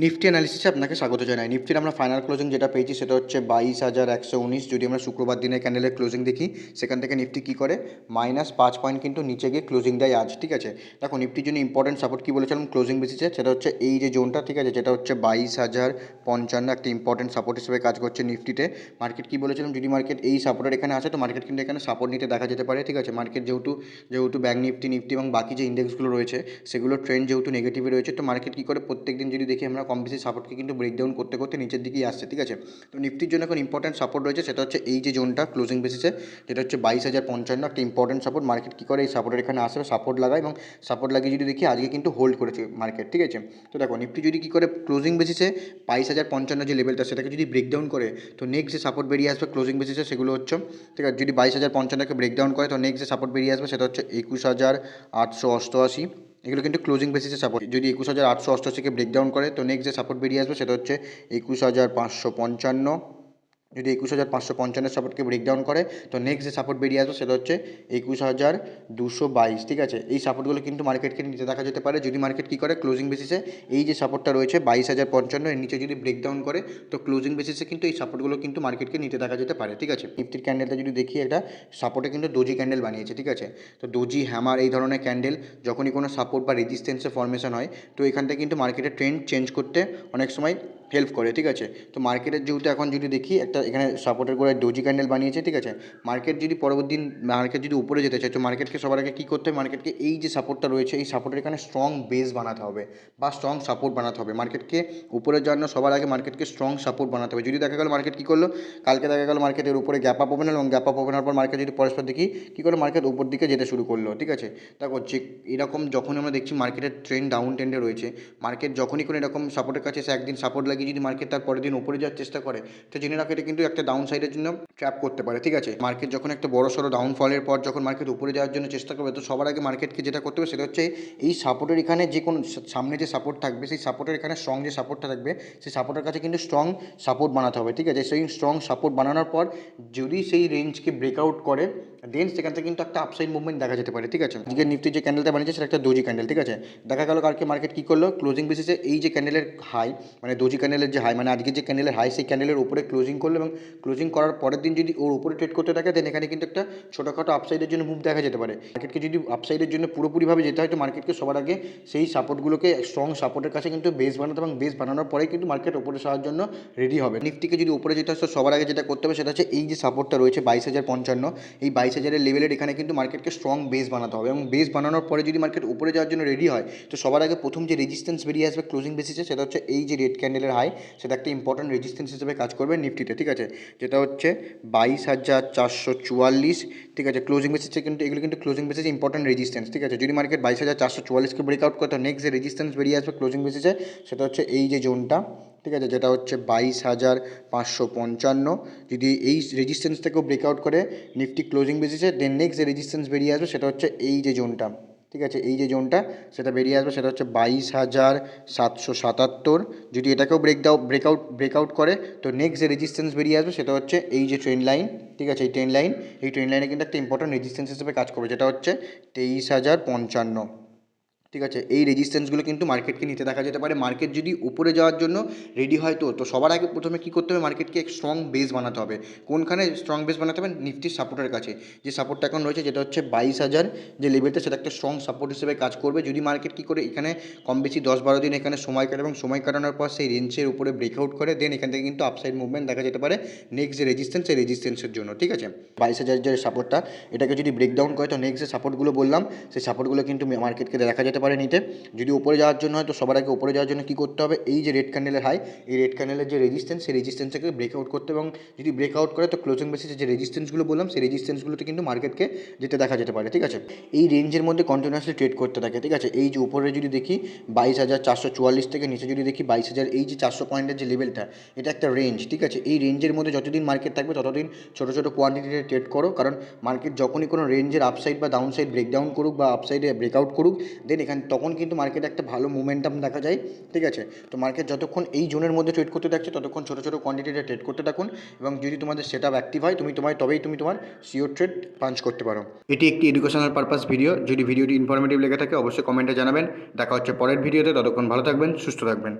Nifty অ্যানালিসিসে আপনাকে স্বাগত জানাই। নিফটির আমরা ফাইনাল ক্লোজিং যেটা পেয়েছি সেটা হচ্ছে 22,119। যদি আমরা শুক্রবার দিনের ক্যান্ডেলের ক্লোজিং দেখি, সেখান থেকে নিফটি কী করে -5 পয়েন্ট কিন্তু নিচে গিয়ে ক্লোজিং দেয় আজ। ঠিক আছে, দেখো নিফটির জন্য ইম্পর্টেন্ট সাপোর্ট কী বলেছিলাম ক্লোজিং বেসিসে, সেটা হচ্ছে এই যে জোনটা। ঠিক আছে, যেটা হচ্ছে 22,055 একটা ইম্পর্টেন্ট সাপোর্ট হিসেবে কাজ করছে নিফটিতে। মার্কেট কী বলেছিলাম, যদি মার্কেট এই সাপোর্টের এখানে আসে তো মার্কেট কিন্তু এখানে সাপোর্ট নিতে দেখা যেতে পারে। ঠিক আছে, মার্কেট যেহেতু ব্যাঙ্ক নিফটি এবং বাকি যে ইন্ডেক্সগুলো রয়েছে সেগুলোর ট্রেন্ড যেহেতু নেগেটিভে রয়েছে, তো মার্কেট কী করে প্রত্যেক দিন যদি দেখি আমরা কম বেশি সাপোর্টকে কিন্তু ব্রেকডাউন করতে করতে নিচের দিকেই আসছে। ঠিক আছে, তো নিফটির জন্য এখন ইম্পর্টেন্ট সাপোর্ট রয়েছে, সেটা হচ্ছে এই যে জোনটা ক্লোজিং বেসিসে, যেটা হচ্ছে 22,055 একটা ইম্পর্টেন্ট সাপোর্ট। মার্কেট কী করে এই সাপোর্টের এখানে আসে, সাপোর্ট লাগায় এবং সাপোর্ট লাগিয়ে যদি দেখি আজকে কিন্তু হোল্ড করেছে মার্কেট। ঠিক আছে, তো দেখো নিফটি যদি কী করে ক্লোজিং বেসিসে 22,055 যে লেভেলটা সেটাকে যদি ব্রেকডাউন করে, তো নেক্সট যে সাপোর্ট বেরিয়ে আসবে ক্লোজিং বেসিসে সেগুলো হচ্ছে, ঠিক আছে, যদি 22,055কে ব্রেকডাউন করে তো নেক্সট যে সাপোর্ট বেরিয়ে আসবে সেটা হচ্ছে 21,888। এগুলো কিন্তু ক্লোজিং বেসিসে সাপোর্ট। যদি 21,888কে ব্রেকডাউন করে তো নেক্সট যে সাপোর্ট বেরিয়ে আসবে সেটা হচ্ছে 21,555। যদি 21,555 সাপোর্টকে ব্রেকডাউন করে তো নেক্সট যে সাপোর্ট বেরিয়ে আসবে সেটা হচ্ছে 21,222। ঠিক আছে, এই সাপোর্টগুলো কিন্তু মার্কেটকে নিচে দেখা যেতে পারে যদি মার্কেট কী করে ক্লোজিং বেসিসে এই যে সাপোর্টটা রয়েছে 22,055 এর নিচে যদি ব্রেকডাউন করে, তো ক্লোজিং বেসিসে কিন্তু এই সাপোর্টগুলো কিন্তু মার্কেটকে নিচে দেখা যেতে পারে। ঠিক আছে, নিফটির ক্যান্ডেলটা যদি দেখি, একটা সাপোর্টে কিন্তু ডোজি ক্যান্ডেল বানিয়েছে। ঠিক আছে, তো ডোজি, হ্যামার এই ধরনের ক্যান্ডেল যখনই কোনো সাপোর্ট বা রেজিস্ট্যান্সের ফর্মেশন হয়, তো এখানটা কিন্তু মার্কেটের ট্রেন্ড চেঞ্জ করতে অনেক সময় হেল্প করে। ঠিক আছে, তো মার্কেটের যেহেতু এখন যদি দেখি একটা এখানে সাপোর্টের করে ডোজি ক্যান্ডেল বানিয়েছে। ঠিক আছে, মার্কেট যদি পরবর্তী দিন মার্কেট যদি উপরে যেতে চায় তো মার্কেটকে সবার আগে কী করতে হবে, মার্কেটকে এই যে সাপোর্টটা রয়েছে এই সাপোর্টের এখানে স্ট্রং বেস বানাতে হবে বা স্ট্রং সাপোর্ট বানাতে হবে। মার্কেটকে উপরে যাওয়ার জন্য সবার আগে মার্কেটকে স্ট্রং সাপোর্ট বানাতে হবে। যদি দেখা গেল মার্কেট কী করলো, কালকে দেখা গেল মার্কেটের উপরে গ্যাপ আপ ওপেন হলো এবং গ্যাপ আপ ওপেন হওয়ার পর মার্কেট যদি পরস্পর দেখি কী করে মার্কেট উপর দিকে যেতে শুরু করলো। ঠিক আছে, দেখো যে এরকম যখন আমরা দেখছি মার্কেটের ট্রেন্ড ডাউন ট্রেন্ডে রয়েছে, মার্কেট যখনই কোনো এরকম সাপোর্টের কাছে এসে একদিন সাপোর্ট লাগিয়ে যদি মার্কেট তার পরের দিন উপরে যাওয়ার চেষ্টা করে, তো জেনে রাখো এটা কিন্তু একটা ডাউন সাইডের জন্য ট্র্যাপ করতে পারে। ঠিক আছে, মার্কেট যখন একটা বড় সড়ো ডাউনফলের পর যখন মার্কেট উপরে যাওয়ার জন্য চেষ্টা করবে, তো সবার আগে মার্কেটকে যেটা করতে হবে সেটা হচ্ছে এই সাপোর্টের এখানে যে কোনো সামনে যে সাপোর্ট থাকবে সেই সাপোর্টের এখানে স্ট্রং যে সাপোর্টটা থাকবে সেই সাপোর্টের কাছে কিন্তু স্ট্রং সাপোর্ট বানাতে হবে। ঠিক আছে, সেই স্ট্রং সাপোর্ট বানানোর পর যদি সেই রেঞ্জকে ব্রেকআউট করে দেন সেখান থেকে কিন্তু একটা আপসাইড মুভমেন্ট দেখা যেতে পারে। ঠিক আছে, আজকে নিফটি যে ক্যান্ডেলটা বানিয়েছে সেটা একটা ডোজি ক্যান্ডেল। ঠিক আছে, দেখা গেল কালকে মার্কেট কী করলো, ক্লোজিং বেসিসে এই যে ক্যান্ডেলের হাই মানে ডোজি ক্যান্ডেলের যে হাই মানে আজকে যে ক্যান্ডেলের হাই সেই ক্যান্ডেলের উপরে ক্লোজিং করলো এবং ক্লোজিং করার পরের দিন যদি ওর উপরে ট্রেড করতে থাকে দেন এখানে কিন্তু একটা ছোটোখাটো আপসাইডের জন্য মুভ দেখা যেতে পারে। মার্কেটকে যদি আপসাইডের জন্য পুরোপুরিভাবে যেতে হয় তো মার্কেটকে সবার আগে সেই সাপোর্টগুলোকে স্ট্রং সাপোর্টের কাছে কিন্তু বেস বানাতে এবং বেস বানানোর পরেই কিন্তু মার্কেট উপরে যাওয়ার জন্য রেডি হবে। নিফটিকে যদি উপরে যেতে হয় তো সবার আগে যেটা করতে হবে সেটা হচ্ছে এই যে সাপোর্টটা রয়েছে 22,055, এই 22,000-এর লেভেলের এখানে কিন্তু মার্কেটকে স্ট্রং বেস বানাতে হবে এবং বেস বানানোর পরে যদি মার্কেট উপরে যাওয়ার জন্য রেডি হয় তো সবার আগে প্রথম যে রেজিস্ট্যান্স বেরিয়ে আসবে ক্লোজিং বেসিসে সেটা হচ্ছে এই যে রেড ক্যান্ডেলের হাই, সেটা একটা ইম্পর্টেন্ট রেজিস্ট্যান্স হিসেবে কাজ করবে নিফটিতে। ঠিক আছে, যেটা হচ্ছে 22,444। ঠিক আছে, ক্লোজিং বেসিসে কিন্তু এগুলো কিন্তু ক্লোজিং বেসিসে ইম্পর্টেন্ট রেজিস্ট্যান্স। ঠিক আছে, যদি মার্কেট 22,444কে ব্রেকআউট করে তো নেক্সট যে রেজিস্ট্যান্স বেরিয়ে আসবে ক্লোজিং বেসিসে সেটা হচ্ছে এই যে জোনটা। ঠিক আছে, যেটা হচ্ছে 22,555। যদি এই রেজিস্ট্যান্স থেকেও ব্রেকআউট করে নিফটি ক্লোজিং বেসিসে দেন নেক্সট যে রেজিস্ট্যান্স বেরিয়ে আসবে সেটা হচ্ছে এই যে জোনটা। ঠিক আছে, এই যে জোনটা সেটা বেরিয়ে আসবে সেটা হচ্ছে 22,777। যদি এটাকেও ব্রেকআউট করে তো নেক্সট যে রেজিস্ট্যান্স বেরিয়ে আসবে সেটা হচ্ছে এই যে ট্রেন লাইন। ঠিক আছে, এই ট্রেন লাইনে কিন্তু একটা ইম্পর্টেন্ট রেজিস্ট্যান্স হিসেবে কাজ করবে, যেটা হচ্ছে 23,055। ঠিক আছে, এই রেজিস্ট্যান্সগুলো কিন্তু মার্কেটকে নিতে দেখা যেতে পারে। মার্কেট যদি উপরে যাওয়ার জন্য রেডি হয় তো সবার আগে প্রথমে কী করতে হবে, মার্কেটকে এক স্ট্রং বেস বানাতে হবে। কোনখানে স্ট্রং বেস বানাতে হবে, নিফটির সাপোর্টের কাছে যে সাপোর্টটা এখন রয়েছে যেটা হচ্ছে 22,000 যে লেভেলটা, সেটা একটা স্ট্রং সাপোর্ট হিসেবে কাজ করবে। যদি মার্কেট কী করে এখানে কম বেশি 10-12 দিন এখানে সময় কাটে এবং সময় কাটানোর পর সেই রেঞ্জের উপরে ব্রেকআউট করে দেন এখান থেকে কিন্তু আপসাইড মুভমেন্ট দেখা যেতে পারে নেক্সট যে রেজিস্ট্যান্স সেই রেজিস্ট্যান্সের জন্য। ঠিক আছে, 22,000 যে সাপোর্টটা এটাকে যদি ব্রেকডাউন করে তো নেক্সট যে সাপোর্টগুলো বললাম সেই সাপোর্টগুলো কিন্তু মার্কেটকে দেখা যেতে পারে নিতে। যদি উপরে যাওয়ার জন্য হয় তো সবার আগে উপরে যাওয়ার জন্য কী করতে হবে, এই যে রেড ক্যান্ডেলের হাই এই রেড ক্যান্ডেলের যে রেজিস্ট্যান্স সেই রেজিস্ট্যান্সটাকে ব্রেকআউট করতে এবং যদি ব্রেকআউট করে তো ক্লোজিং বেসিসে যে রেজিস্ট্যান্সগুলো বললাম সেই রেজিস্ট্যান্সগুলোতে কিন্তু মার্কেটকে যেতে দেখা যেতে পারে। ঠিক আছে, এই রেঞ্জের মধ্যে কন্টিনিউয়াসলি ট্রেড করতে থাকে। ঠিক আছে, এই যে উপরে যদি দেখি 22,444 থেকে নিচে যদি দেখি 22,000, এই যে 400 পয়েন্টের যে লেভেলটা এটা একটা রেঞ্জ। ঠিক আছে, এই রেঞ্জের মধ্যে যতদিন মার্কেট থাকবে ততদিন ছোটো ছোটো কোয়ান্টিটিতে ট্রেড করো, কারণ মার্কেট যখনই কোনো রেঞ্জের আপসাইড বা ডাউন সাইড ব্রেকডাউন করুক বা আপসাইডে ব্রেকআউট করুক দেন তখন কিন্তু মার্কেট একটা ভালো মোমেন্টাম দেখা যায়। ঠিক আছে, তো মার্কেট যতক্ষণ এই জোনের মধ্যে ট্রেড করতে থাকছে ততক্ষণ ছোটো ছোটো কোয়ান্টিটিতে ট্রেড করতে থাকুন এবং যদি তোমাদের সেট আপ অ্যাক্টিভ হয় তবেই তুমি তোমার সিওর ট্রেড পাঞ্চ করতে পারো। এটি একটি এডুকেশনাল পারপাস ভিডিও। যদি ভিডিওটি ইনফরমেটিভ লেগে থাকে অবশ্যই কমেন্টে জানাবেন। দেখা হচ্ছে পরের ভিডিওতে, ততক্ষণ ভালো থাকবেন, সুস্থ থাকবেন।